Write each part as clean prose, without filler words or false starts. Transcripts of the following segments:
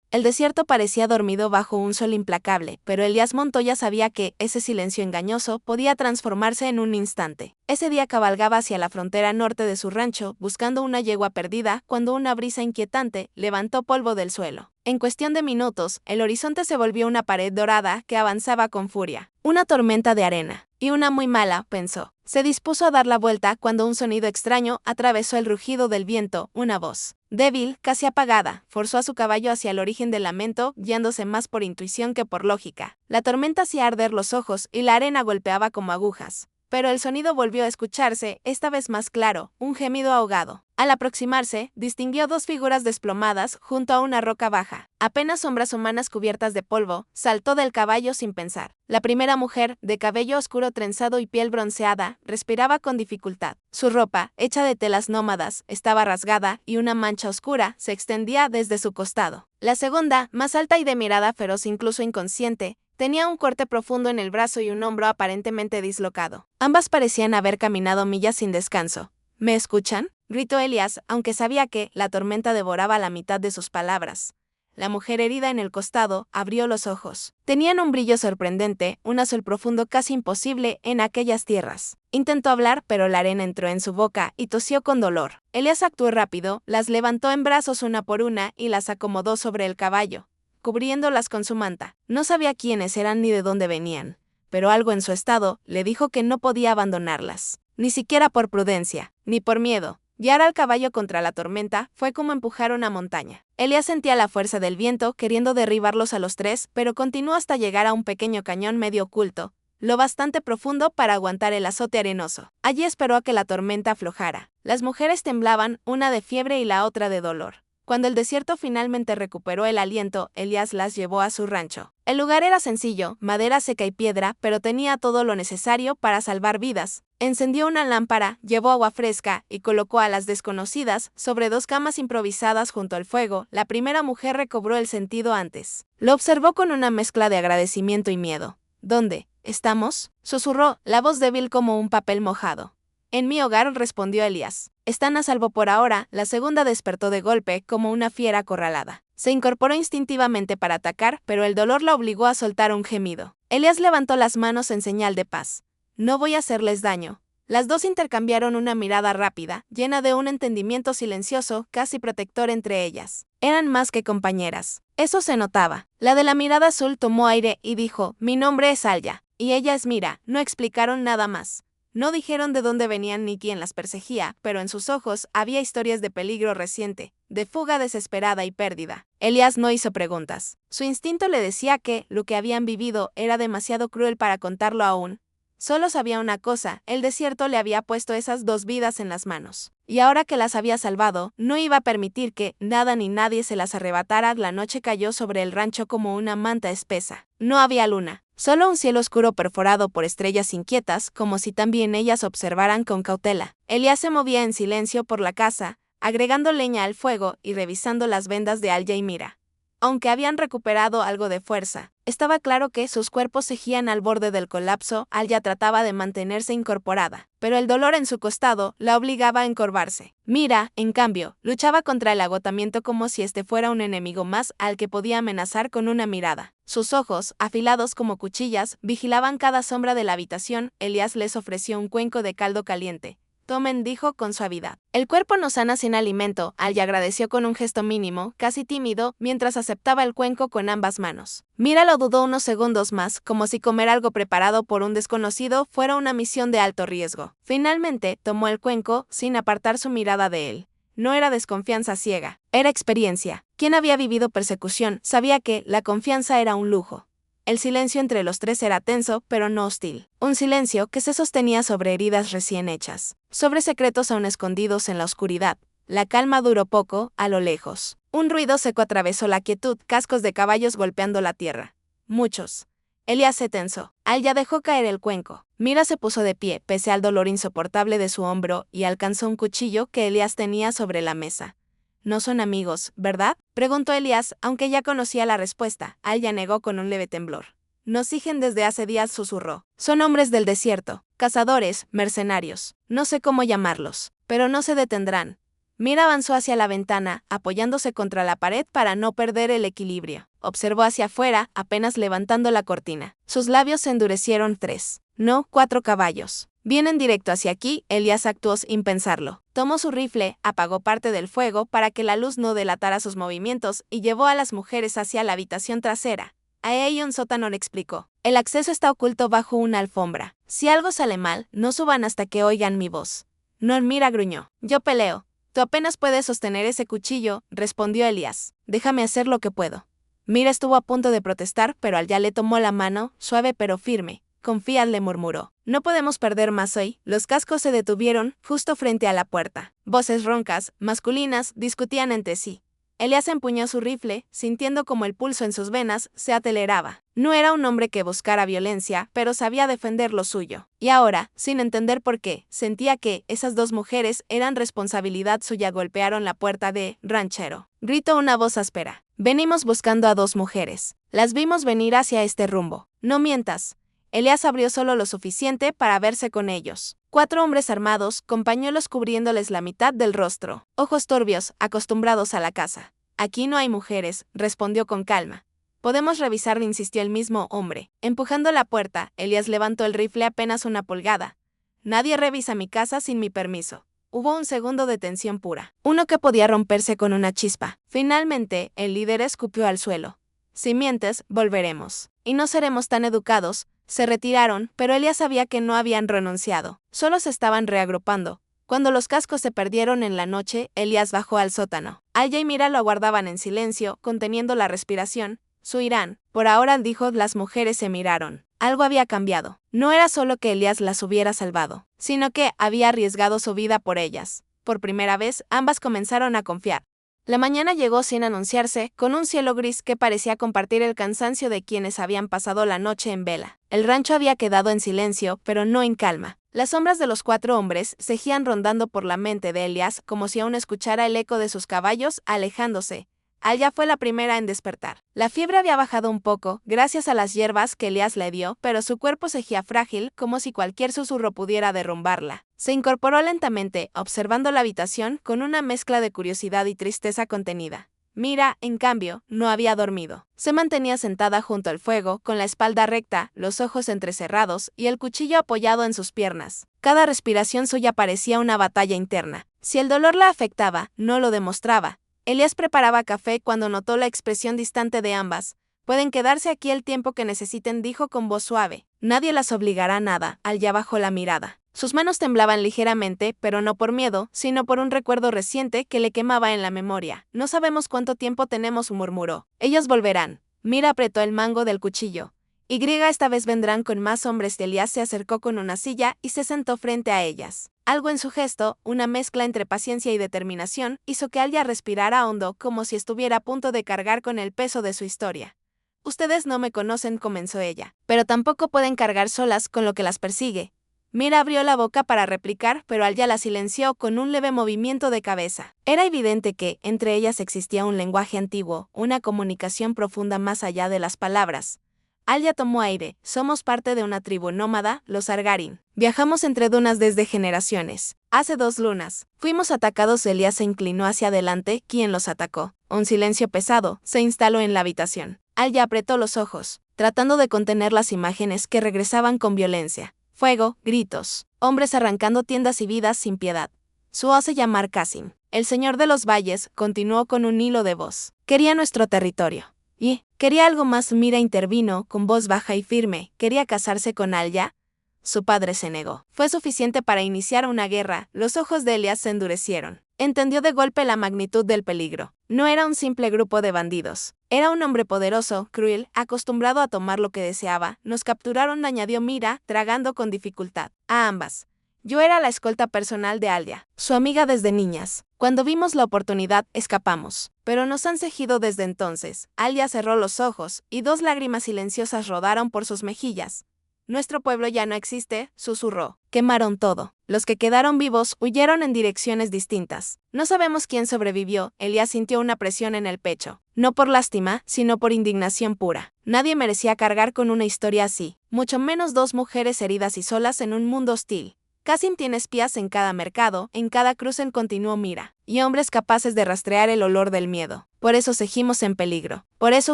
El desierto parecía dormido bajo un sol implacable, pero Elías Montoya sabía que ese silencio engañoso podía transformarse en un instante. Ese día cabalgaba hacia la frontera norte de su rancho, buscando una yegua perdida, cuando una brisa inquietante levantó polvo del suelo. En cuestión de minutos, el horizonte se volvió una pared dorada que avanzaba con furia. Una tormenta de arena. Y una muy mala, pensó. Se dispuso a dar la vuelta cuando un sonido extraño atravesó el rugido del viento, una voz débil, casi apagada, forzó a su caballo hacia el origen del lamento, guiándose más por intuición que por lógica. La tormenta hacía arder los ojos y la arena golpeaba como agujas. Pero el sonido volvió a escucharse, esta vez más claro, un gemido ahogado. Al aproximarse, distinguió dos figuras desplomadas junto a una roca baja. Apenas sombras humanas cubiertas de polvo, saltó del caballo sin pensar. La primera mujer, de cabello oscuro trenzado y piel bronceada, respiraba con dificultad. Su ropa, hecha de telas nómadas, estaba rasgada y una mancha oscura se extendía desde su costado. La segunda, más alta y de mirada feroz incluso inconsciente, tenía un corte profundo en el brazo y un hombro aparentemente dislocado. Ambas parecían haber caminado millas sin descanso. ¿Me escuchan?, gritó Elías, aunque sabía que la tormenta devoraba la mitad de sus palabras. La mujer herida en el costado abrió los ojos. Tenían un brillo sorprendente, un azul profundo casi imposible en aquellas tierras. Intentó hablar, pero la arena entró en su boca y tosió con dolor. Elías actuó rápido, las levantó en brazos una por una y las acomodó sobre el caballo, cubriéndolas con su manta. No sabía quiénes eran ni de dónde venían, pero algo en su estado le dijo que no podía abandonarlas. Ni siquiera por prudencia, ni por miedo. Guiar al caballo contra la tormenta fue como empujar una montaña. Elías sentía la fuerza del viento queriendo derribarlos a los tres, pero continuó hasta llegar a un pequeño cañón medio oculto, lo bastante profundo para aguantar el azote arenoso. Allí esperó a que la tormenta aflojara. Las mujeres temblaban, una de fiebre y la otra de dolor. Cuando el desierto finalmente recuperó el aliento, Elías las llevó a su rancho. El lugar era sencillo, madera seca y piedra, pero tenía todo lo necesario para salvar vidas. Encendió una lámpara, llevó agua fresca y colocó a las desconocidas sobre dos camas improvisadas junto al fuego. La primera mujer recobró el sentido antes. Lo observó con una mezcla de agradecimiento y miedo. ¿Dónde estamos?, susurró, la voz débil como un papel mojado. En mi hogar, respondió Elías. Están a salvo por ahora. La segunda despertó de golpe, como una fiera acorralada. Se incorporó instintivamente para atacar, pero el dolor la obligó a soltar un gemido. Elías levantó las manos en señal de paz. No voy a hacerles daño. Las dos intercambiaron una mirada rápida, llena de un entendimiento silencioso, casi protector entre ellas. Eran más que compañeras. Eso se notaba. La de la mirada azul tomó aire y dijo, mi nombre es Alya, y ella es Mira. No explicaron nada más. No dijeron de dónde venían ni quién las perseguía, pero en sus ojos había historias de peligro reciente, de fuga desesperada y pérdida. Elías no hizo preguntas. Su instinto le decía que lo que habían vivido era demasiado cruel para contarlo aún. Solo sabía una cosa, el desierto le había puesto esas dos vidas en las manos. Y ahora que las había salvado, no iba a permitir que nada ni nadie se las arrebatara. La noche cayó sobre el rancho como una manta espesa. No había luna. Solo un cielo oscuro perforado por estrellas inquietas, como si también ellas observaran con cautela. Elías se movía en silencio por la casa, agregando leña al fuego y revisando las vendas de Alya y Mira. Aunque habían recuperado algo de fuerza, estaba claro que sus cuerpos seguían al borde del colapso. Alya trataba de mantenerse incorporada, pero el dolor en su costado la obligaba a encorvarse. Mira, en cambio, luchaba contra el agotamiento como si este fuera un enemigo más al que podía amenazar con una mirada. Sus ojos, afilados como cuchillas, vigilaban cada sombra de la habitación. Elías les ofreció un cuenco de caldo caliente. Tomen, dijo con suavidad. El cuerpo no sana sin alimento. Alya agradeció con un gesto mínimo, casi tímido, mientras aceptaba el cuenco con ambas manos. Mira lo dudó unos segundos más, como si comer algo preparado por un desconocido fuera una misión de alto riesgo. Finalmente, tomó el cuenco, sin apartar su mirada de él. No era desconfianza ciega, era experiencia. Quien había vivido persecución sabía que la confianza era un lujo. El silencio entre los tres era tenso, pero no hostil. Un silencio que se sostenía sobre heridas recién hechas, sobre secretos aún escondidos en la oscuridad. La calma duró poco, a lo lejos. Un ruido seco atravesó la quietud, cascos de caballos golpeando la tierra. Muchos. Elías se tensó. Alya dejó caer el cuenco. Mira se puso de pie, pese al dolor insoportable de su hombro, y alcanzó un cuchillo que Elías tenía sobre la mesa. ¿No son amigos, verdad?, preguntó Elías, aunque ya conocía la respuesta. Alya negó con un leve temblor. Nos siguen desde hace días, susurró. Son hombres del desierto, cazadores, mercenarios. No sé cómo llamarlos, pero no se detendrán. Mira avanzó hacia la ventana, apoyándose contra la pared para no perder el equilibrio. Observó hacia afuera, apenas levantando la cortina. Sus labios se endurecieron 3, no 4 caballos. Vienen directo hacia aquí. Elías actuó sin pensarlo. Tomó su rifle, apagó parte del fuego para que la luz no delatara sus movimientos y llevó a las mujeres hacia la habitación trasera. A ella un sótano, le explicó. El acceso está oculto bajo una alfombra. Si algo sale mal, no suban hasta que oigan mi voz. No, Mira gruñó. Yo peleo. Tú apenas puedes sostener ese cuchillo, respondió Elías. Déjame hacer lo que puedo. Mira estuvo a punto de protestar, pero Alya le tomó la mano, suave pero firme. Confía, le murmuró. No podemos perder más hoy. Los cascos se detuvieron justo frente a la puerta. Voces roncas, masculinas, discutían entre sí. Elías empuñó su rifle, sintiendo como el pulso en sus venas se aceleraba. No era un hombre que buscara violencia, pero sabía defender lo suyo. Y ahora, sin entender por qué, sentía que esas dos mujeres eran responsabilidad suya. Golpearon la puerta de ranchero. Gritó una voz áspera. Venimos buscando a 2 mujeres. Las vimos venir hacia este rumbo. No mientas. Elías abrió solo lo suficiente para verse con ellos. 4 hombres armados, con pañuelos cubriéndoles la mitad del rostro. Ojos turbios, acostumbrados a la caza. Aquí no hay mujeres, respondió con calma. Podemos revisar, insistió el mismo hombre. Empujando la puerta, Elías levantó el rifle apenas una pulgada. Nadie revisa mi casa sin mi permiso. Hubo un segundo de tensión pura. Uno que podía romperse con una chispa. Finalmente, el líder escupió al suelo. Si mientes, volveremos. Y no seremos tan educados. Se retiraron, pero Elías sabía que no habían renunciado. Solo se estaban reagrupando. Cuando los cascos se perdieron en la noche, Elías bajó al sótano. Alya y Mira lo aguardaban en silencio, conteniendo la respiración. Su irán. Por ahora, dijo. Las mujeres se miraron. Algo había cambiado. No era solo que Elías las hubiera salvado, sino que había arriesgado su vida por ellas. Por primera vez, ambas comenzaron a confiar. La mañana llegó sin anunciarse, con un cielo gris que parecía compartir el cansancio de quienes habían pasado la noche en vela. El rancho había quedado en silencio, pero no en calma. Las sombras de los 4 hombres seguían rondando por la mente de Elías como si aún escuchara el eco de sus caballos alejándose. Alya fue la primera en despertar. La fiebre había bajado un poco, gracias a las hierbas que Elías le dio, pero su cuerpo seguía frágil, como si cualquier susurro pudiera derrumbarla. Se incorporó lentamente, observando la habitación con una mezcla de curiosidad y tristeza contenida. Mira, en cambio, no había dormido. Se mantenía sentada junto al fuego, con la espalda recta, los ojos entrecerrados y el cuchillo apoyado en sus piernas. Cada respiración suya parecía una batalla interna. Si el dolor la afectaba, no lo demostraba. Elías preparaba café cuando notó la expresión distante de ambas. Pueden quedarse aquí el tiempo que necesiten, dijo con voz suave. Nadie las obligará a nada. Alya bajó la mirada. Sus manos temblaban ligeramente, pero no por miedo, sino por un recuerdo reciente que le quemaba en la memoria. No sabemos cuánto tiempo tenemos, murmuró. Ellos volverán. Mira apretó el mango del cuchillo. Esta vez vendrán con más hombres. Elías se acercó con una silla y se sentó frente a ellas. Algo en su gesto, una mezcla entre paciencia y determinación, hizo que Alya respirara hondo, como si estuviera a punto de cargar con el peso de su historia. Ustedes no me conocen, comenzó ella, pero tampoco pueden cargar solas con lo que las persigue. Mira abrió la boca para replicar, pero Alya la silenció con un leve movimiento de cabeza. Era evidente que, entre ellas existía un lenguaje antiguo, una comunicación profunda más allá de las palabras. Alya tomó aire. Somos parte de una tribu nómada, los Argarin. Viajamos entre dunas desde generaciones. Hace 2 lunas. Fuimos atacados. Elías se inclinó hacia adelante. ¿Quién los atacó? Un silencio pesado se instaló en la habitación. Alya apretó los ojos, tratando de contener las imágenes que regresaban con violencia. Fuego, gritos, hombres arrancando tiendas y vidas sin piedad. Su hace llamar Qasim. El señor de los valles continuó con un hilo de voz. Quería nuestro territorio. Y quería algo más. Mira intervino con voz baja y firme. ¿Quería casarse con Alya? Su padre se negó. Fue suficiente para iniciar una guerra. Los ojos de Elías se endurecieron. Entendió de golpe la magnitud del peligro. No era un simple grupo de bandidos. Era un hombre poderoso, cruel, acostumbrado a tomar lo que deseaba. Nos capturaron, añadió Mira, tragando con dificultad. A ambas. Yo era la escolta personal de Alya, su amiga desde niñas. Cuando vimos la oportunidad, escapamos. Pero nos han seguido desde entonces. Alya cerró los ojos, y 2 lágrimas silenciosas rodaron por sus mejillas. Nuestro pueblo ya no existe, susurró. Quemaron todo. Los que quedaron vivos huyeron en direcciones distintas. No sabemos quién sobrevivió. Elías sintió una presión en el pecho. No por lástima, sino por indignación pura. Nadie merecía cargar con una historia así, mucho menos 2 mujeres heridas y solas en un mundo hostil. Cassim tiene espías en cada mercado, en cada cruce continuo mira, y hombres capaces de rastrear el olor del miedo. Por eso seguimos en peligro. Por eso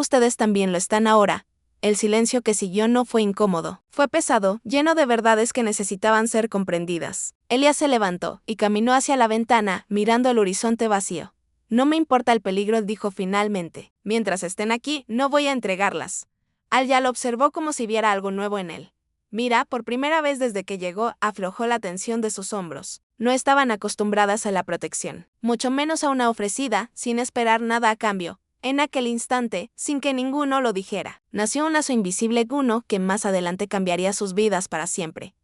ustedes también lo están ahora. El silencio que siguió no fue incómodo, fue pesado, lleno de verdades que necesitaban ser comprendidas. Elías se levantó y caminó hacia la ventana, mirando el horizonte vacío. No me importa el peligro, dijo finalmente. Mientras estén aquí, no voy a entregarlas. Alia lo observó como si viera algo nuevo en él. Mira, por primera vez desde que llegó, aflojó la tensión de sus hombros. No estaban acostumbradas a la protección, mucho menos a una ofrecida, sin esperar nada a cambio. En aquel instante, sin que ninguno lo dijera, nació un lazo invisible uno que más adelante cambiaría sus vidas para siempre.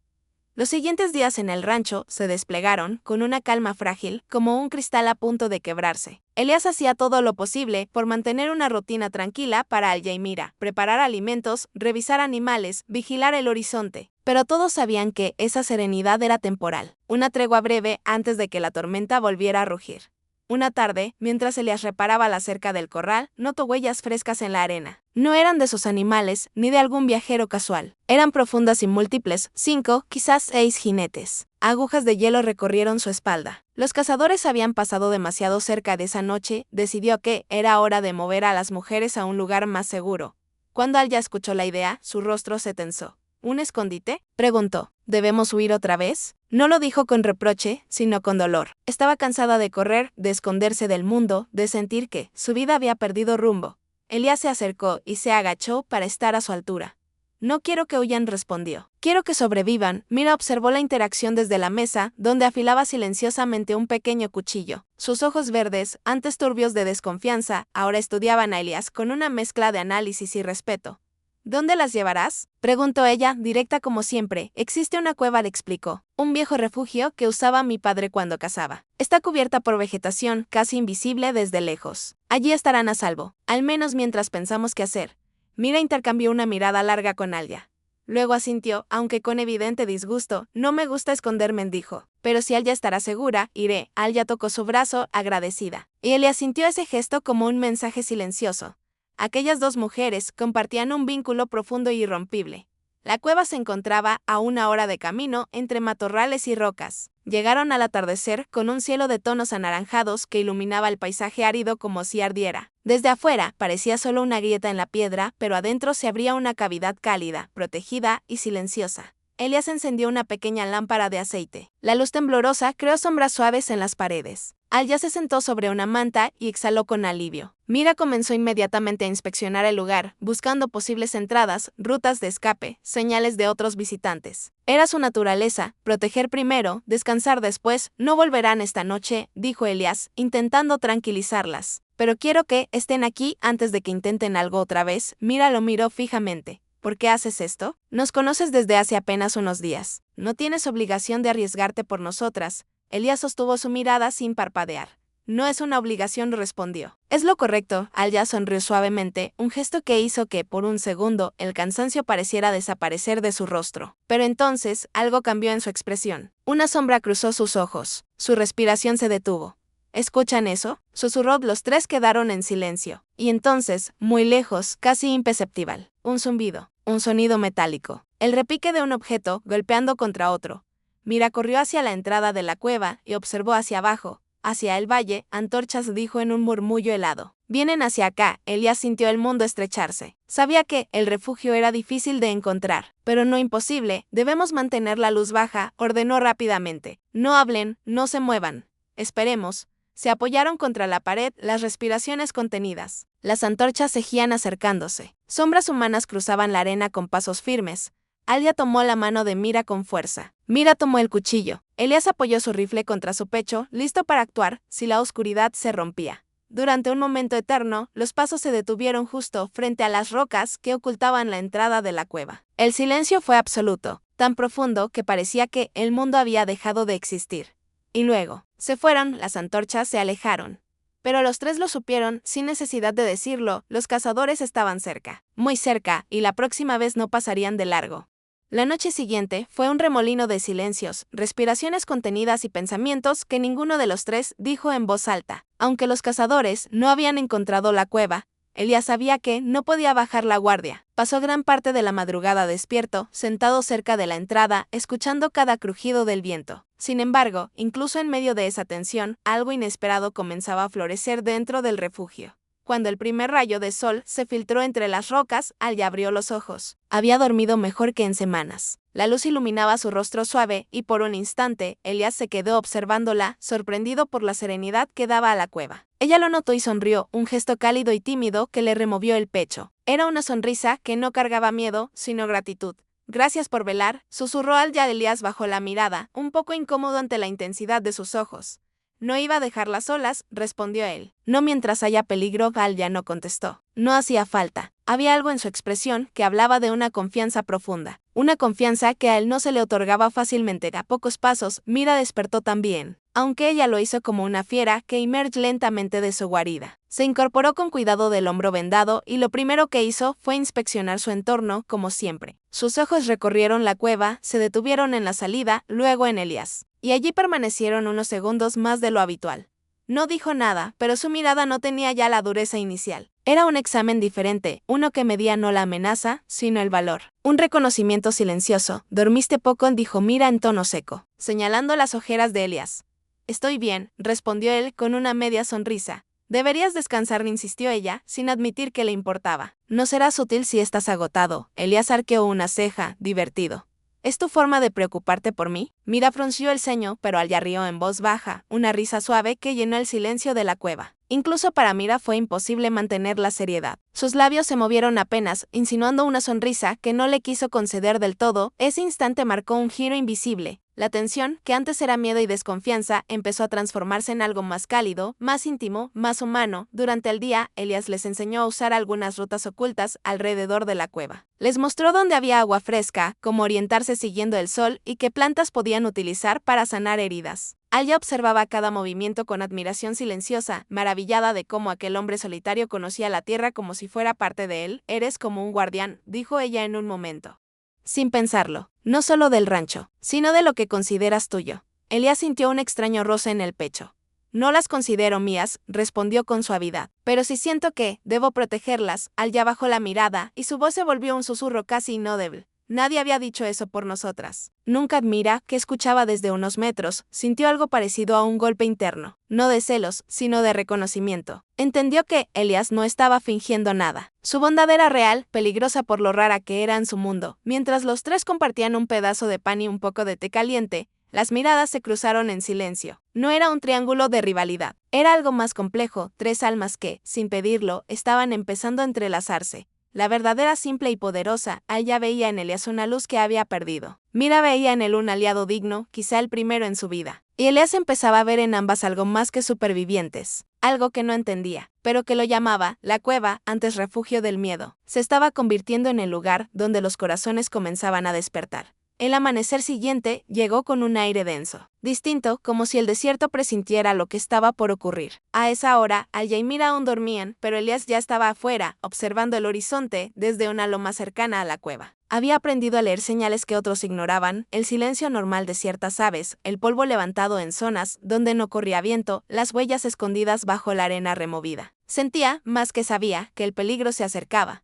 Los siguientes días en el rancho se desplegaron con una calma frágil, como un cristal a punto de quebrarse. Elías hacía todo lo posible por mantener una rutina tranquila para Alia y Mira, preparar alimentos, revisar animales, vigilar el horizonte. Pero todos sabían que esa serenidad era temporal, una tregua breve antes de que la tormenta volviera a rugir. Una tarde, mientras Elías reparaba la cerca del corral, notó huellas frescas en la arena. No eran de sus animales, ni de algún viajero casual. Eran profundas y múltiples, 5, quizás 6 jinetes. Agujas de hielo recorrieron su espalda. Los cazadores habían pasado demasiado cerca de esa noche, decidió que era hora de mover a las mujeres a un lugar más seguro. Cuando Alia escuchó la idea, su rostro se tensó. ¿Un escondite?, preguntó. ¿Debemos huir otra vez? No lo dijo con reproche, sino con dolor. Estaba cansada de correr, de esconderse del mundo, de sentir que su vida había perdido rumbo. Elías se acercó y se agachó para estar a su altura. No quiero que huyan, respondió. Quiero que sobrevivan. Mira observó la interacción desde la mesa, donde afilaba silenciosamente un pequeño cuchillo. Sus ojos verdes, antes turbios de desconfianza, ahora estudiaban a Elías con una mezcla de análisis y respeto. ¿Dónde las llevarás?, preguntó ella, directa como siempre. Existe una cueva, le explicó. Un viejo refugio que usaba mi padre cuando cazaba. Está cubierta por vegetación, casi invisible desde lejos. Allí estarán a salvo, al menos mientras pensamos qué hacer. Mira intercambió una mirada larga con Alia. Luego asintió, aunque con evidente disgusto. No me gusta esconderme, dijo. Pero si Alia estará segura, iré. Alia tocó su brazo, agradecida. Y Elia sintió ese gesto como un mensaje silencioso. Aquellas dos mujeres compartían un vínculo profundo y irrompible. La cueva se encontraba a 1 hora de camino entre matorrales y rocas. Llegaron al atardecer con un cielo de tonos anaranjados que iluminaba el paisaje árido como si ardiera. Desde afuera parecía solo una grieta en la piedra, pero adentro se abría una cavidad cálida, protegida y silenciosa. Elías encendió una pequeña lámpara de aceite. La luz temblorosa creó sombras suaves en las paredes. Alia se sentó sobre una manta y exhaló con alivio. Mira comenzó inmediatamente a inspeccionar el lugar, buscando posibles entradas, rutas de escape, señales de otros visitantes. Era su naturaleza, proteger primero, descansar después. No volverán esta noche, dijo Elías, intentando tranquilizarlas. Pero quiero que estén aquí antes de que intenten algo otra vez. Mira lo miró fijamente. ¿Por qué haces esto? Nos conoces desde hace apenas unos días. No tienes obligación de arriesgarte por nosotras. Elías sostuvo su mirada sin parpadear. No es una obligación, respondió. Es lo correcto. Alia sonrió suavemente, un gesto que hizo que, por un segundo, el cansancio pareciera desaparecer de su rostro. Pero entonces, algo cambió en su expresión. Una sombra cruzó sus ojos. Su respiración se detuvo. ¿Escuchan eso?, susurró. Los tres quedaron en silencio. Y entonces, muy lejos, casi imperceptible, un zumbido, un sonido metálico, el repique de un objeto golpeando contra otro. Mira corrió hacia la entrada de la cueva y observó hacia abajo, hacia el valle. Antorchas, dijo en un murmullo helado. Vienen hacia acá. Elías sintió el mundo estrecharse. Sabía que el refugio era difícil de encontrar, pero no imposible. Debemos mantener la luz baja, ordenó rápidamente. No hablen, no se muevan. Esperemos. Se apoyaron contra la pared, las respiraciones contenidas. Las antorchas seguían acercándose. Sombras humanas cruzaban la arena con pasos firmes. Alia tomó la mano de Mira con fuerza. Mira tomó el cuchillo. Elías apoyó su rifle contra su pecho, listo para actuar si la oscuridad se rompía. Durante un momento eterno, los pasos se detuvieron justo frente a las rocas que ocultaban la entrada de la cueva. El silencio fue absoluto, tan profundo que parecía que el mundo había dejado de existir. Y luego, se fueron, las antorchas se alejaron. Pero los tres lo supieron, sin necesidad de decirlo. Los cazadores estaban cerca, muy cerca, y la próxima vez no pasarían de largo. La noche siguiente fue un remolino de silencios, respiraciones contenidas y pensamientos que ninguno de los tres dijo en voz alta. Aunque los cazadores no habían encontrado la cueva, Elías sabía que no podía bajar la guardia. Pasó gran parte de la madrugada despierto, sentado cerca de la entrada, escuchando cada crujido del viento. Sin embargo, incluso en medio de esa tensión, algo inesperado comenzaba a florecer dentro del refugio. Cuando el primer rayo de sol se filtró entre las rocas, Alya abrió los ojos. Había dormido mejor que en semanas. La luz iluminaba su rostro suave y por un instante, Elías se quedó observándola, sorprendido por la serenidad que daba a la cueva. Ella lo notó y sonrió, un gesto cálido y tímido que le removió el pecho. Era una sonrisa que no cargaba miedo, sino gratitud. Gracias por velar, susurró Alya. Elías bajó la mirada, un poco incómodo ante la intensidad de sus ojos. No iba a dejarlas solas, respondió él. No mientras haya peligro. Alya no contestó. No hacía falta. Había algo en su expresión que hablaba de una confianza profunda. Una confianza que a él no se le otorgaba fácilmente. A pocos pasos, Mira despertó también, aunque ella lo hizo como una fiera que emerge lentamente de su guarida. Se incorporó con cuidado del hombro vendado y lo primero que hizo fue inspeccionar su entorno, como siempre. Sus ojos recorrieron la cueva, se detuvieron en la salida, luego en Elías. Y allí permanecieron unos segundos más de lo habitual. No dijo nada, pero su mirada no tenía ya la dureza inicial. Era un examen diferente, uno que medía no la amenaza, sino el valor. Un reconocimiento silencioso. Dormiste poco, dijo Mira en tono seco, señalando las ojeras de Elías. Estoy bien, respondió él con una media sonrisa. Deberías descansar, insistió ella, sin admitir que le importaba. No serás útil si estás agotado. Elías arqueó una ceja, divertido. ¿Es tu forma de preocuparte por mí? Mira frunció el ceño, pero Alya rió en voz baja, una risa suave que llenó el silencio de la cueva. Incluso para Mira fue imposible mantener la seriedad. Sus labios se movieron apenas, insinuando una sonrisa que no le quiso conceder del todo. Ese instante marcó un giro invisible. La tensión, que antes era miedo y desconfianza, empezó a transformarse en algo más cálido, más íntimo, más humano. Durante el día, Elías les enseñó a usar algunas rutas ocultas alrededor de la cueva. Les mostró dónde había agua fresca, cómo orientarse siguiendo el sol y qué plantas podían utilizar para sanar heridas. Alya observaba cada movimiento con admiración silenciosa, maravillada de cómo aquel hombre solitario conocía la tierra como si fuera parte de él. Eres como un guardián, dijo ella en un momento. Sin pensarlo, no solo del rancho, sino de lo que consideras tuyo. Elías sintió un extraño roce en el pecho. No las considero mías, respondió con suavidad, pero sí siento que debo protegerlas. Alya bajó la mirada y su voz se volvió un susurro casi inaudible. Nadie había dicho eso por nosotras. Nunca. Mira, que escuchaba desde unos metros, sintió algo parecido a un golpe interno, no de celos, sino de reconocimiento. Entendió que Elías no estaba fingiendo nada. Su bondad era real, peligrosa por lo rara que era en su mundo. Mientras los tres compartían un pedazo de pan y un poco de té caliente, las miradas se cruzaron en silencio. No era un triángulo de rivalidad. Era algo más complejo, tres almas que, sin pedirlo, estaban empezando a entrelazarse. La verdadera, simple y poderosa. Alya veía en Elías una luz que había perdido. Mira veía en él un aliado digno, quizá el primero en su vida. Y Elías empezaba a ver en ambas algo más que supervivientes. Algo que no entendía, pero que lo llamaba, la cueva, antes refugio del miedo. Se estaba convirtiendo en el lugar donde los corazones comenzaban a despertar. El amanecer siguiente llegó con un aire denso, distinto, como si el desierto presintiera lo que estaba por ocurrir. A esa hora, Alya y Mira aún dormían, pero Elías ya estaba afuera, observando el horizonte desde una loma cercana a la cueva. Había aprendido a leer señales que otros ignoraban, el silencio normal de ciertas aves, el polvo levantado en zonas donde no corría viento, las huellas escondidas bajo la arena removida. Sentía, más que sabía, que el peligro se acercaba.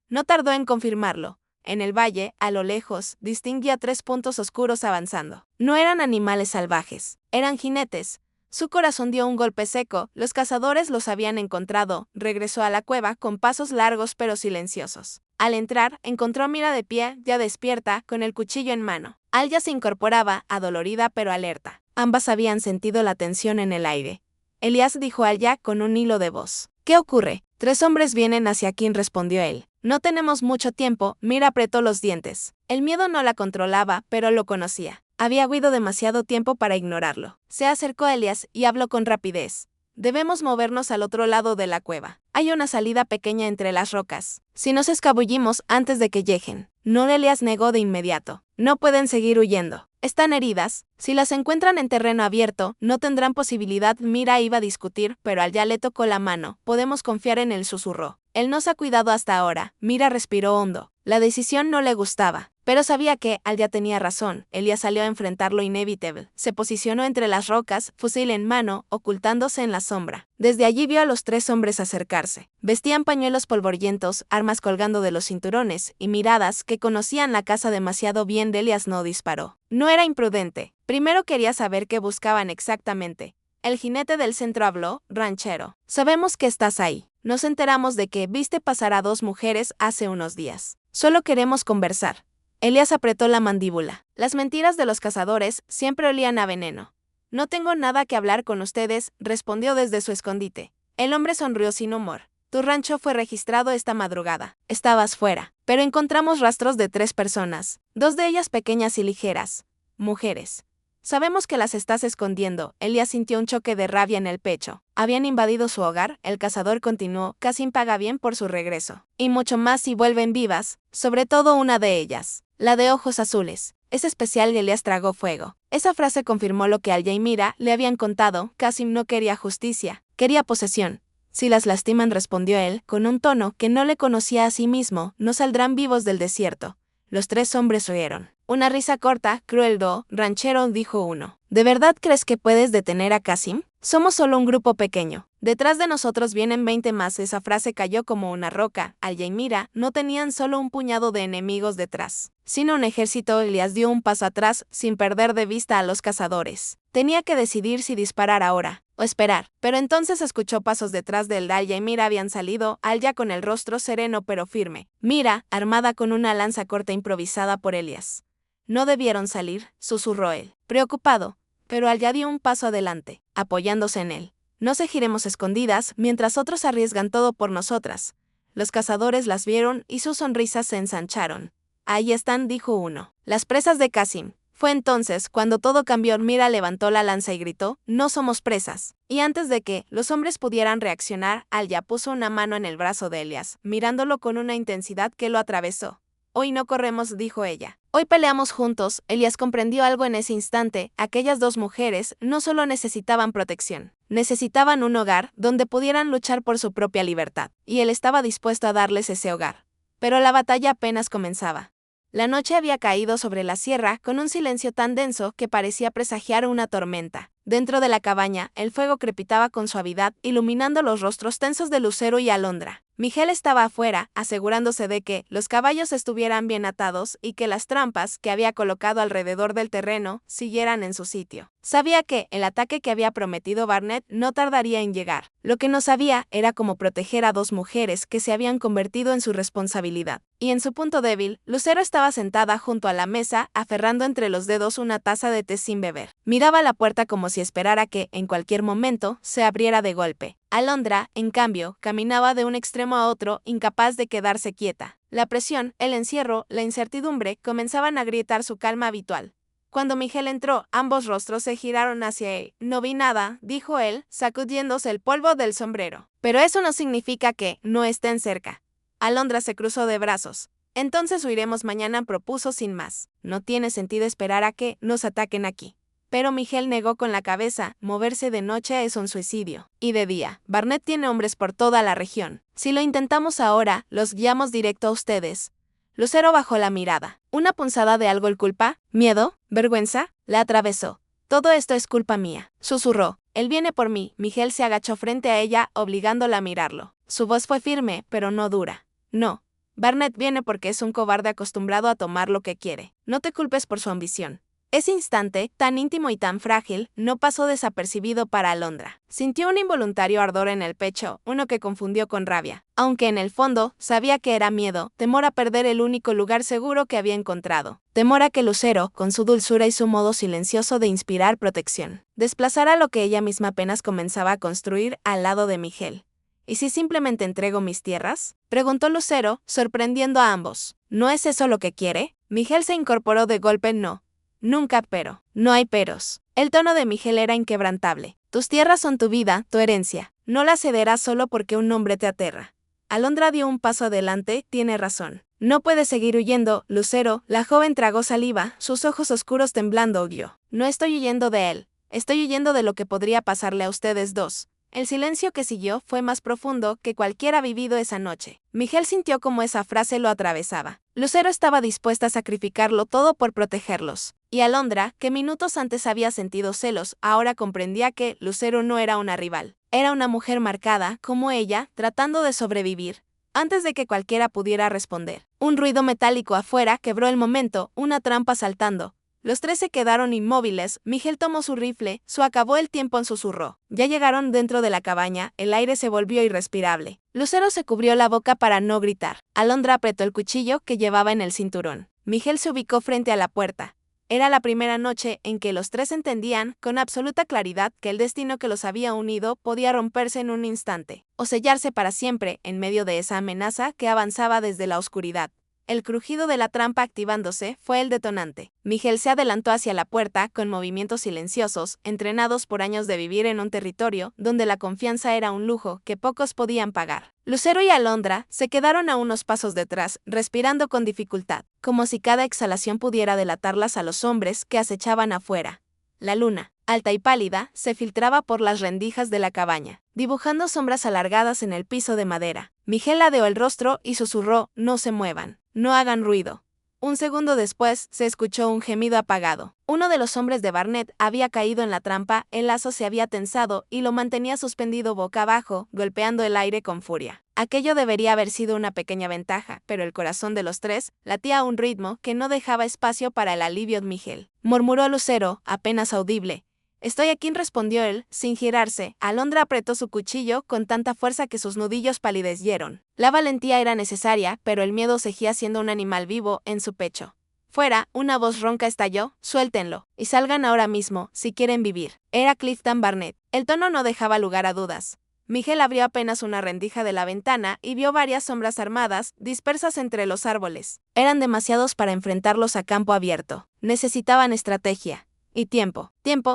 No tardó en confirmarlo. En el valle, a lo lejos, distinguía tres puntos oscuros avanzando. No eran animales salvajes, eran jinetes. Su corazón dio un golpe seco, los cazadores los habían encontrado. Regresó a la cueva con pasos largos pero silenciosos. Al entrar, encontró a Mira de pie, ya despierta, con el cuchillo en mano. Alya se incorporaba, adolorida pero alerta. Ambas habían sentido la tensión en el aire. Elías dijo a Alya con un hilo de voz. ¿Qué ocurre? 3 hombres vienen hacia aquí, respondió él. No tenemos mucho tiempo. Mira apretó los dientes. El miedo no la controlaba, pero lo conocía. Había huido demasiado tiempo para ignorarlo. Se acercó a Elías y habló con rapidez. Debemos movernos al otro lado de la cueva. Hay una salida pequeña entre las rocas. Si nos escabullimos antes de que lleguen. No. Elías negó de inmediato. No pueden seguir huyendo. Están heridas. Si las encuentran en terreno abierto, no tendrán posibilidad. Mira iba a discutir, pero Alya le tocó la mano. Podemos confiar en él, susurró. Él nos ha cuidado hasta ahora. Mira respiró hondo. La decisión no le gustaba. Pero sabía que, al ya tenía razón, Elías salió a enfrentar lo inevitable. Se posicionó entre las rocas, fusil en mano, ocultándose en la sombra. Desde allí vio a los 3 hombres acercarse. Vestían pañuelos polvorientos, armas colgando de los cinturones, y miradas que conocían la casa demasiado bien. Elías no disparó. No era imprudente. Primero quería saber qué buscaban exactamente. El jinete del centro habló: ranchero, sabemos que estás ahí. Nos enteramos de que viste pasar a 2 mujeres hace unos días. Solo queremos conversar. Elías apretó la mandíbula. Las mentiras de los cazadores siempre olían a veneno. No tengo nada que hablar con ustedes, respondió desde su escondite. El hombre sonrió sin humor. Tu rancho fue registrado esta madrugada. Estabas fuera, pero encontramos rastros de 3 personas, 2 de ellas pequeñas y ligeras. Mujeres. Sabemos que las estás escondiendo. Elías sintió un choque de rabia en el pecho. Habían invadido su hogar, el cazador continuó, casi paga bien por su regreso. Y mucho más si vuelven vivas, sobre todo una de ellas. La de ojos azules. Es especial y Elías tragó fuego. Esa frase confirmó lo que Al y Mira le habían contado. Kasim no quería justicia, quería posesión. Si las lastiman, respondió él, con un tono que no le conocía a sí mismo, no saldrán vivos del desierto. Los 3 hombres rieron. Una risa corta, cruel. Ranchero, dijo uno. ¿De verdad crees que puedes detener a Kasim? Somos solo un grupo pequeño. Detrás de nosotros vienen 20 más. Esa frase cayó como una roca. Al y Mira no tenían solo un puñado de enemigos detrás, sino un ejército. Elías dio un paso atrás, sin perder de vista a los cazadores. Tenía que decidir si disparar ahora o esperar, pero entonces escuchó pasos detrás de él. Al y Mira habían salido, Al ya con el rostro sereno pero firme, Mira armada con una lanza corta improvisada por Elías. No debieron salir, susurró él, preocupado, pero Al ya dio un paso adelante, apoyándose en él. No seguiremos escondidas mientras otros arriesgan todo por nosotras. Los cazadores las vieron y sus sonrisas se ensancharon. Ahí están, dijo uno. Las presas de Kasim. Fue entonces cuando todo cambió. Mira levantó la lanza y gritó: no somos presas. Y antes de que los hombres pudieran reaccionar, Al ya puso una mano en el brazo de Elías, mirándolo con una intensidad que lo atravesó. Hoy no corremos, dijo ella. Hoy peleamos juntos. Elías comprendió algo en ese instante. Aquellas 2 mujeres no solo necesitaban protección, necesitaban un hogar donde pudieran luchar por su propia libertad, y él estaba dispuesto a darles ese hogar. Pero la batalla apenas comenzaba. La noche había caído sobre la sierra con un silencio tan denso que parecía presagiar una tormenta. Dentro de la cabaña, el fuego crepitaba con suavidad, iluminando los rostros tensos de Lucero y Alondra. Miguel estaba afuera, asegurándose de que los caballos estuvieran bien atados y que las trampas que había colocado alrededor del terreno siguieran en su sitio. Sabía que el ataque que había prometido Barnett no tardaría en llegar. Lo que no sabía era cómo proteger a 2 mujeres que se habían convertido en su responsabilidad. Y en su punto débil, Lucero estaba sentada junto a la mesa, aferrando entre los dedos una taza de té sin beber. Miraba a la puerta como si esperara que, en cualquier momento, se abriera de golpe. Alondra, en cambio, caminaba de un extremo a otro, incapaz de quedarse quieta. La presión, el encierro, la incertidumbre comenzaban a agrietar su calma habitual. Cuando Miguel entró, ambos rostros se giraron hacia él. No vi nada, dijo él, sacudiéndose el polvo del sombrero. Pero eso no significa que no estén cerca. Alondra se cruzó de brazos. Entonces huiremos mañana, propuso sin más. No tiene sentido esperar a que nos ataquen aquí. Pero Miguel negó con la cabeza. Moverse de noche es un suicidio. Y de día. Barnett tiene hombres por toda la región. Si lo intentamos ahora, los guiamos directo a ustedes. Lucero bajó la mirada. ¿Una punzada de algo? ¿El culpa? ¿Miedo? ¿Vergüenza? La atravesó. Todo esto es culpa mía, susurró. Él viene por mí. Miguel se agachó frente a ella, obligándola a mirarlo. Su voz fue firme, pero no dura. No. Barnett viene porque es un cobarde acostumbrado a tomar lo que quiere. No te culpes por su ambición. Ese instante, tan íntimo y tan frágil, no pasó desapercibido para Alondra. Sintió un involuntario ardor en el pecho, uno que confundió con rabia. Aunque en el fondo, sabía que era miedo, temor a perder el único lugar seguro que había encontrado. Temor a que Lucero, con su dulzura y su modo silencioso de inspirar protección, desplazara lo que ella misma apenas comenzaba a construir al lado de Miguel. ¿Y si simplemente entrego mis tierras?, preguntó Lucero, sorprendiendo a ambos. ¿No es eso lo que quiere? Miguel se incorporó de golpe. No. Nunca, pero. No hay peros. El tono de Miguel era inquebrantable. Tus tierras son tu vida, tu herencia. No las cederás solo porque un hombre te aterra. Alondra dio un paso adelante. Tiene razón. No puedes seguir huyendo, Lucero. La joven tragó saliva, sus ojos oscuros temblando. Guió. No estoy huyendo de él. Estoy huyendo de lo que podría pasarle a ustedes 2. El silencio que siguió fue más profundo que cualquiera vivido esa noche. Miguel sintió como esa frase lo atravesaba. Lucero estaba dispuesta a sacrificarlo todo por protegerlos. Y Alondra, que minutos antes había sentido celos, ahora comprendía que Lucero no era una rival. Era una mujer marcada, como ella, tratando de sobrevivir. Antes de que cualquiera pudiera responder, un ruido metálico afuera quebró el momento, una trampa saltando. Los tres se quedaron inmóviles. Miguel tomó su rifle, acabó el tiempo en susurró. Ya llegaron dentro de la cabaña, el aire se volvió irrespirable. Lucero se cubrió la boca para no gritar. Alondra apretó el cuchillo que llevaba en el cinturón. Miguel se ubicó frente a la puerta. Era la primera noche en que los tres entendían, con absoluta claridad, que el destino que los había unido podía romperse en un instante, o sellarse para siempre, en medio de esa amenaza que avanzaba desde la oscuridad. El crujido de la trampa activándose fue el detonante. Miguel se adelantó hacia la puerta con movimientos silenciosos, entrenados por años de vivir en un territorio donde la confianza era un lujo que pocos podían pagar. Lucero y Alondra se quedaron a unos pasos detrás, respirando con dificultad, como si cada exhalación pudiera delatarlas a los hombres que acechaban afuera. La luna, alta y pálida, se filtraba por las rendijas de la cabaña, dibujando sombras alargadas en el piso de madera. Miguel ladeó el rostro y susurró: «No se muevan, no hagan ruido». Un segundo después, se escuchó un gemido apagado. Uno de los hombres de Barnett había caído en la trampa, el lazo se había tensado y lo mantenía suspendido boca abajo, golpeando el aire con furia. Aquello debería haber sido una pequeña ventaja, pero el corazón de los tres latía a un ritmo que no dejaba espacio para el alivio de Miguel. Murmuró Lucero, apenas audible. «Estoy aquí», respondió él, sin girarse. Alondra apretó su cuchillo con tanta fuerza que sus nudillos palidecieron. La valentía era necesaria, pero el miedo seguía siendo un animal vivo en su pecho. Fuera, una voz ronca estalló: «Suéltenlo, y salgan ahora mismo, si quieren vivir». Era Clifton Barnett. El tono no dejaba lugar a dudas. Miguel abrió apenas una rendija de la ventana y vio varias sombras armadas, dispersas entre los árboles. Eran demasiados para enfrentarlos a campo abierto. Necesitaban estrategia. Y tiempo.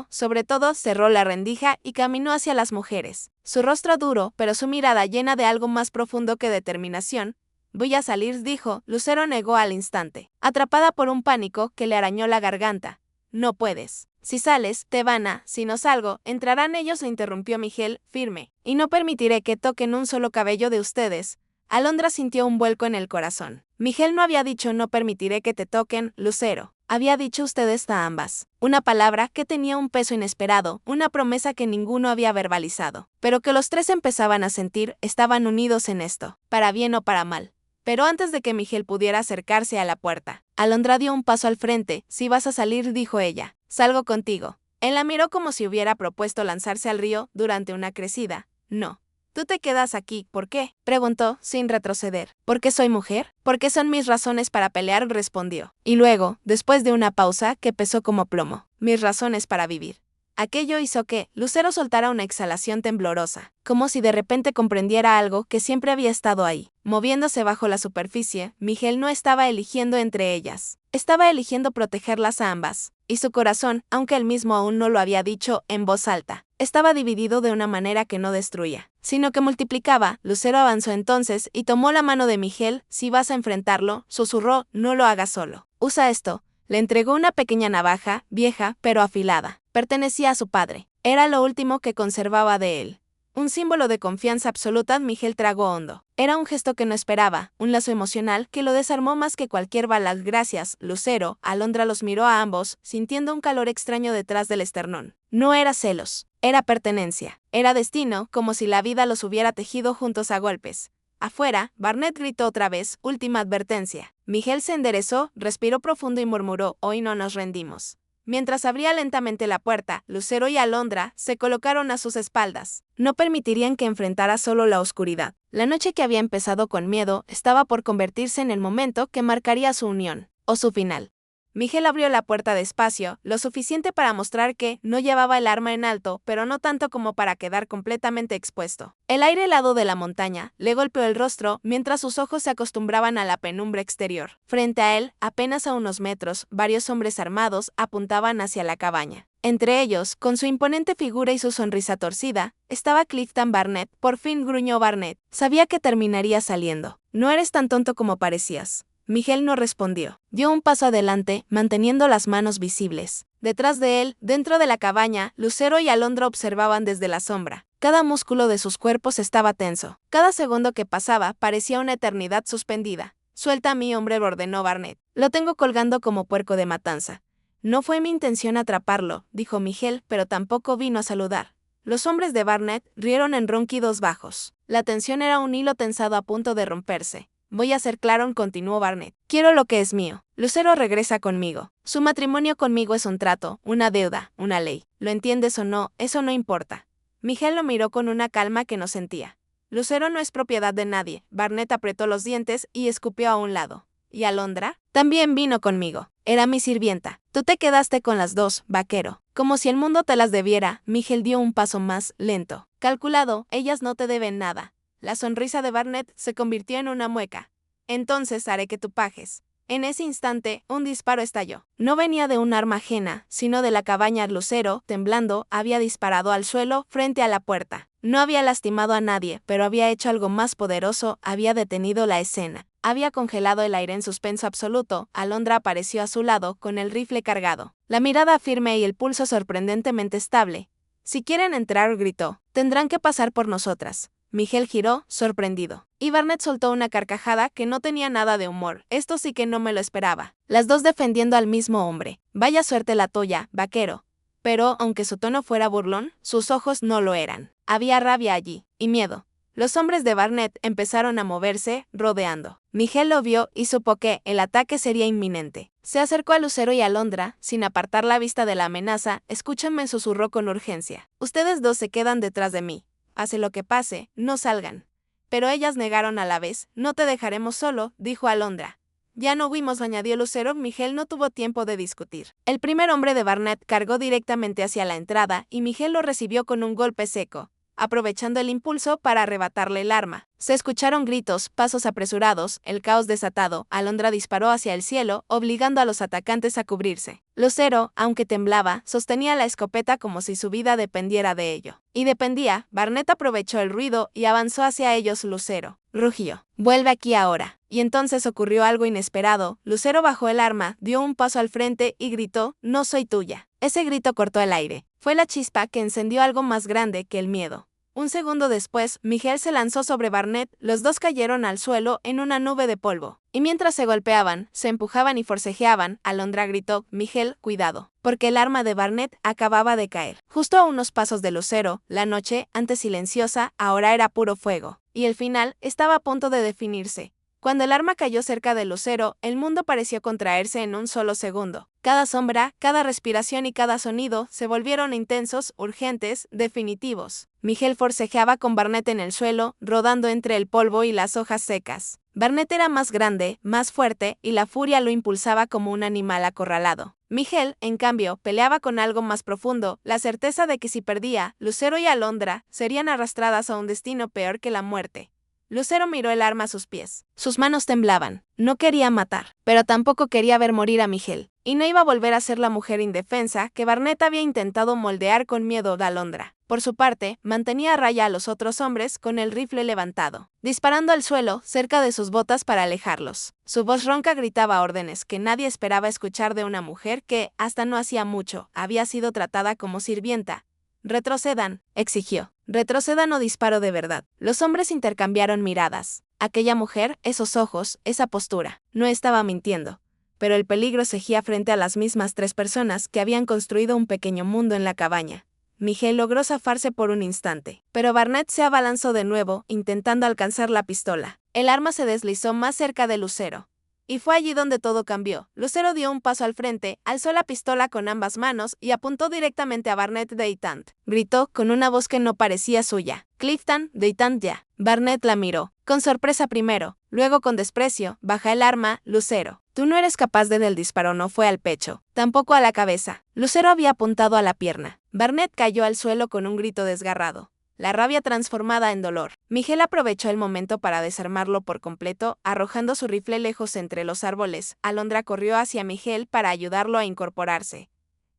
Sobre todo, cerró la rendija y caminó hacia las mujeres. Su rostro duro, pero su mirada llena de algo más profundo que determinación. «Voy a salir», dijo. Lucero negó al instante, atrapada por un pánico que le arañó la garganta. «No puedes. Si sales, te van a. Si no salgo, entrarán ellos», le interrumpió Miguel, firme. «Y no permitiré que toquen un solo cabello de ustedes». Alondra sintió un vuelco en el corazón. Miguel no había dicho «no permitiré que te toquen», Lucero. Había dicho «ustedes» a ambas. Una palabra que tenía un peso inesperado, una promesa que ninguno había verbalizado, pero que los tres empezaban a sentir. Estaban unidos en esto, para bien o para mal. Pero antes de que Miguel pudiera acercarse a la puerta, Alondra dio un paso al frente. «Si vas a salir», dijo ella, «salgo contigo». Él la miró como si hubiera propuesto lanzarse al río durante una crecida. «No. Tú te quedas aquí». «¿Por qué?», preguntó, sin retroceder. «¿Porque soy mujer? Porque son mis razones para pelear», respondió. Y luego, después de una pausa que pesó como plomo: «mis razones para vivir». Aquello hizo que Lucero soltara una exhalación temblorosa, como si de repente comprendiera algo que siempre había estado ahí, moviéndose bajo la superficie. Miguel no estaba eligiendo entre ellas. Estaba eligiendo protegerlas a ambas. Y su corazón, aunque él mismo aún no lo había dicho en voz alta, estaba dividido de una manera que no destruía, sino que multiplicaba. Lucero avanzó entonces y tomó la mano de Miguel. «Si vas a enfrentarlo», susurró, «no lo hagas solo. Usa esto». Le entregó una pequeña navaja, vieja pero afilada. Pertenecía a su padre. Era lo último que conservaba de él. Un símbolo de confianza absoluta. Miguel tragó hondo. Era un gesto que no esperaba, un lazo emocional que lo desarmó más que cualquier bala. «Gracias, Lucero». Alondra los miró a ambos, sintiendo un calor extraño detrás del esternón. No era celos, era pertenencia, era destino, como si la vida los hubiera tejido juntos a golpes. Afuera, Barnett gritó otra vez: «Última advertencia». Miguel se enderezó, respiró profundo y murmuró: «Hoy no nos rendimos». Mientras abría lentamente la puerta, Lucero y Alondra se colocaron a sus espaldas. No permitirían que enfrentara solo la oscuridad. La noche que había empezado con miedo estaba por convertirse en el momento que marcaría su unión, o su final. Miguel abrió la puerta despacio, lo suficiente para mostrar que no llevaba el arma en alto, pero no tanto como para quedar completamente expuesto. El aire helado de la montaña le golpeó el rostro mientras sus ojos se acostumbraban a la penumbra exterior. Frente a él, apenas a unos metros, varios hombres armados apuntaban hacia la cabaña. Entre ellos, con su imponente figura y su sonrisa torcida, estaba Clifton Barnett. «Por fin», gruñó Barnett. «Sabía que terminaría saliendo. No eres tan tonto como parecías». Miguel no respondió. Dio un paso adelante, manteniendo las manos visibles. Detrás de él, dentro de la cabaña, Lucero y Alondra observaban desde la sombra. Cada músculo de sus cuerpos estaba tenso. Cada segundo que pasaba parecía una eternidad suspendida. Suelta a mi hombre, ordenó Barnett. Lo tengo colgando como puerco de matanza. No fue mi intención atraparlo, dijo Miguel, pero tampoco vino a saludar. Los hombres de Barnett rieron en ronquidos bajos. La tensión era un hilo tensado a punto de romperse. Voy a ser claro, continuó Barnett. Quiero lo que es mío. Lucero regresa conmigo. Su matrimonio conmigo es un trato, una deuda, una ley. ¿Lo entiendes o no? Eso no importa. Miguel lo miró con una calma que no sentía. Lucero no es propiedad de nadie. Barnett apretó los dientes y escupió a un lado. ¿Y Alondra? También vino conmigo. Era mi sirvienta. Tú te quedaste con las dos, vaquero. Como si el mundo te las debiera, Miguel dio un paso más, lento. Calculado, ellas no te deben nada. La sonrisa de Barnett se convirtió en una mueca. Entonces haré que tú pagues. En ese instante, un disparo estalló. No venía de un arma ajena, sino de la cabaña. Lucero, temblando, había disparado al suelo frente a la puerta. No había lastimado a nadie, pero había hecho algo más poderoso, había detenido la escena. Había congelado el aire en suspenso absoluto. Alondra apareció a su lado, con el rifle cargado. La mirada firme y el pulso sorprendentemente estable. Si quieren entrar, gritó, tendrán que pasar por nosotras. Miguel giró, sorprendido. Y Barnett soltó una carcajada que no tenía nada de humor. Esto sí que no me lo esperaba. Las dos defendiendo al mismo hombre. Vaya suerte la tuya, vaquero. Pero, aunque su tono fuera burlón, sus ojos no lo eran. Había rabia allí, y miedo. Los hombres de Barnett empezaron a moverse, rodeando. Miguel lo vio y supo que el ataque sería inminente. Se acercó a Lucero y a Alondra, sin apartar la vista de la amenaza. Escúchenme, susurró con urgencia. Ustedes dos se quedan detrás de mí. Hace lo que pase, no salgan. Pero ellas negaron a la vez. No te dejaremos solo, dijo Alondra. Ya no huimos, añadió Lucero. Miguel no tuvo tiempo de discutir. El primer hombre de Barnett cargó directamente hacia la entrada y Miguel lo recibió con un golpe seco, aprovechando el impulso para arrebatarle el arma. Se escucharon gritos, pasos apresurados, el caos desatado. Alondra disparó hacia el cielo, obligando a los atacantes a cubrirse. Lucero, aunque temblaba, sostenía la escopeta como si su vida dependiera de ello. Y dependía. Barnett aprovechó el ruido y avanzó hacia ellos. Lucero rugió. Vuelve aquí ahora. Y entonces ocurrió algo inesperado. Lucero bajó el arma, dio un paso al frente y gritó, no soy tuya. Ese grito cortó el aire. Fue la chispa que encendió algo más grande que el miedo. Un segundo después, Miguel se lanzó sobre Barnett, los dos cayeron al suelo en una nube de polvo. Y mientras se golpeaban, se empujaban y forcejeaban, Alondra gritó, Miguel, cuidado, porque el arma de Barnett acababa de caer. Justo a unos pasos de Lucero, la noche, antes silenciosa, ahora era puro fuego. Y el final estaba a punto de definirse. Cuando el arma cayó cerca de Lucero, el mundo pareció contraerse en un solo segundo. Cada sombra, cada respiración y cada sonido se volvieron intensos, urgentes, definitivos. Miguel forcejeaba con Barnett en el suelo, rodando entre el polvo y las hojas secas. Barnett era más grande, más fuerte, y la furia lo impulsaba como un animal acorralado. Miguel, en cambio, peleaba con algo más profundo, la certeza de que si perdía, Lucero y Alondra serían arrastradas a un destino peor que la muerte. Lucero miró el arma a sus pies. Sus manos temblaban. No quería matar, pero tampoco quería ver morir a Miguel. Y no iba a volver a ser la mujer indefensa que Barnett había intentado moldear con miedo de Alondra. Por su parte, mantenía a raya a los otros hombres con el rifle levantado, disparando al suelo cerca de sus botas para alejarlos. Su voz ronca gritaba órdenes que nadie esperaba escuchar de una mujer que, hasta no hacía mucho, había sido tratada como sirvienta. Retrocedan, exigió. Retrocedan o disparo de verdad. Los hombres intercambiaron miradas. Aquella mujer, esos ojos, esa postura. No estaba mintiendo. Pero el peligro cegía frente a las mismas tres personas que habían construido un pequeño mundo en la cabaña. Miguel logró zafarse por un instante, pero Barnett se abalanzó de nuevo, intentando alcanzar la pistola. El arma se deslizó más cerca de Lucero. Y fue allí donde todo cambió. Lucero dio un paso al frente, alzó la pistola con ambas manos y apuntó directamente a Barnett Deitant. Gritó con una voz que no parecía suya. Clifton, Deitant ya. Barnett la miró, con sorpresa primero, luego con desprecio. Baja el arma, Lucero. Tú no eres capaz de. El disparo no fue al pecho, tampoco a la cabeza. Lucero había apuntado a la pierna. Barnett cayó al suelo con un grito desgarrado. La rabia transformada en dolor. Miguel aprovechó el momento para desarmarlo por completo, arrojando su rifle lejos entre los árboles. Alondra corrió hacia Miguel para ayudarlo a incorporarse.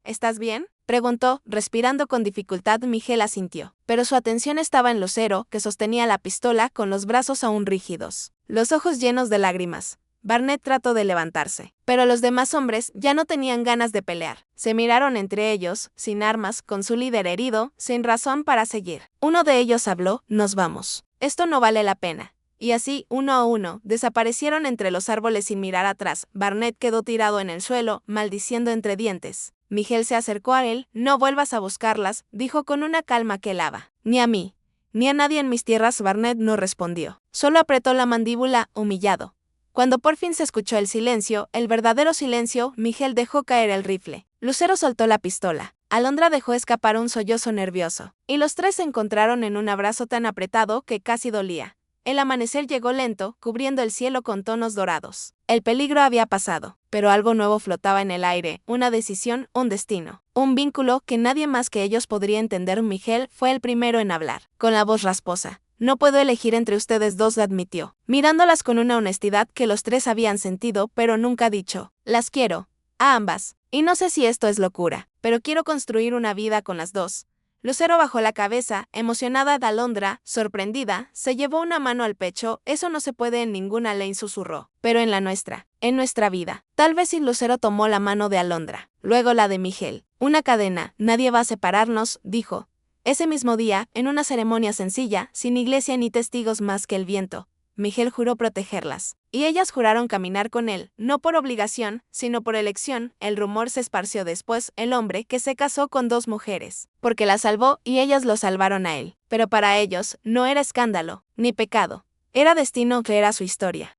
¿Estás bien?, preguntó, respirando con dificultad. Miguel asintió, pero su atención estaba en Lucero, que sostenía la pistola con los brazos aún rígidos, los ojos llenos de lágrimas. Barnett trató de levantarse, pero los demás hombres ya no tenían ganas de pelear. Se miraron entre ellos, sin armas, con su líder herido, sin razón para seguir. Uno de ellos habló, nos vamos. Esto no vale la pena. Y así, uno a uno, desaparecieron entre los árboles sin mirar atrás. Barnett quedó tirado en el suelo, maldiciendo entre dientes. Miguel se acercó a él. No vuelvas a buscarlas, dijo con una calma que helaba. Ni a mí, ni a nadie en mis tierras. Barnett no respondió. Solo apretó la mandíbula, humillado. Cuando por fin se escuchó el silencio, el verdadero silencio, Miguel dejó caer el rifle. Lucero soltó la pistola. Alondra dejó escapar un sollozo nervioso. Y los tres se encontraron en un abrazo tan apretado que casi dolía. El amanecer llegó lento, cubriendo el cielo con tonos dorados. El peligro había pasado, pero algo nuevo flotaba en el aire, una decisión, un destino. Un vínculo que nadie más que ellos podría entender. Miguel fue el primero en hablar, con la voz rasposa. No puedo elegir entre ustedes dos, admitió, mirándolas con una honestidad que los tres habían sentido pero nunca dicho. Las quiero, a ambas, y no sé si esto es locura, pero quiero construir una vida con las dos. Lucero bajó la cabeza, emocionada. Alondra, sorprendida, se llevó una mano al pecho. Eso no se puede en ninguna ley, susurró. Pero en la nuestra, en nuestra vida. Tal vez si. Lucero tomó la mano de Alondra, luego la de Miguel. Una cadena, nadie va a separarnos, dijo. Ese mismo día, en una ceremonia sencilla, sin iglesia ni testigos más que el viento, Miguel juró protegerlas. Y ellas juraron caminar con él, no por obligación, sino por elección. El rumor se esparció después, el hombre que se casó con dos mujeres, porque las salvó y ellas lo salvaron a él. Pero para ellos, no era escándalo, ni pecado. Era destino, que era su historia.